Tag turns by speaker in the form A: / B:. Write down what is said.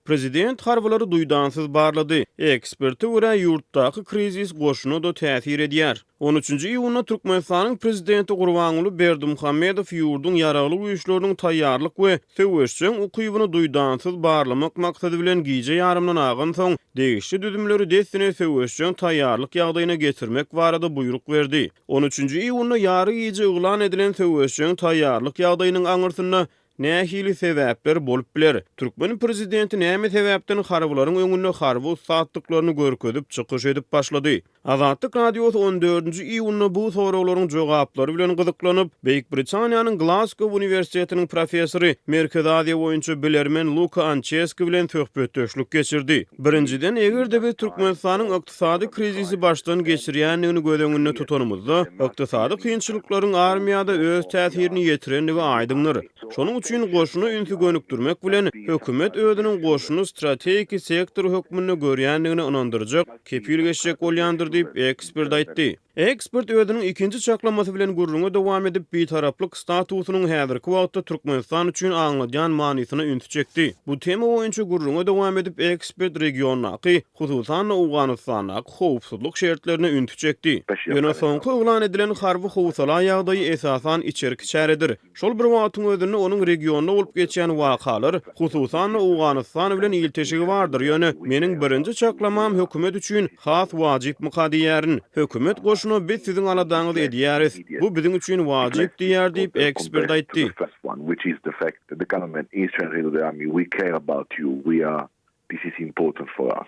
A: Prezident harwalary duýdansız barlady. Eksperti görä ýurtdaky krizis goşuna da täsir edýär. 13-nji iýulda Türkmenistanyň prezidenti Gurbanuly Berdimuhammedow ýurdun ýaraly güýçleriniň taýýarlyk we söwüşçiň ukybyny duýdansız barlamak maksady bilen giýje ýarymdan agan soň degişli düzümleri desine söwüşçiň taýýarlyk ýagdaýyna getirmek barada buyruk berdi. 13-nji iýulda ýary giýje uglan edilen söwüşçiň taýýarlyk ýagdaýynyň aňyrsyna nähili sebäpler bolup biler. Türkmen prezidenti näme sebäpden harwlaryň öňünde harwy saatlyklaryny görkezip çykyş edip başlady. Azatlyk radiosu 14-nji iýulda bu soraklaryň jogaplary bilen gyzyklanyp, Beýik Britaniýanyň Glasgow Uniwersitetiniň professory, Merkez Aziýa boýunça bilermen Luka Ancheski bilen söhbetdeşlik geçirdi. Birinciden, egerde biz Türkmenistanyň ykdysady krizisi başdan geçirýändigini göz öňünde tutanymyzda, ykdysady kynçylyklaryň armiýada öz täsirini ýetirenligi aýdymdyr. Şonuň üçin goşuny ünsü gönükdirmek bilen hökümet özüniň goşuny strategik sektor hökmünde görýändigini inandyrjak, kepil geçjek bolýandyr diýip ekspert aýtdy. Ekspert özüniň ikinji çaklamasy bilen gurruna dowam edip bitaraplyk statusynyň häzirki wagtda Türkmenistan üçin aňladýan manysyny ünsü çekdi. Bu tema boýunça gurruna dowam edip ekspert regionaky, hususan Awganystanyň howpsuzlyk şertlerini ünsü çekdi. Ýöne soňky uglan edilen harby howsala ýagdaýy esasan içerik çäredir. Şol bir wagtyň özünde onuň regionda bolup geçýän wakalar, hususan Awganystan bilen ilteşigi bardyr. Ýöne meniň birinji çaklamam hökümet üçin has wajyp mukaddiýärin. Hökümet goşuny biz siziň aladaňyz edýäris. Bu biziň üçin wajyp diýär diýip ekspert aýtdy.
B: This is important for us.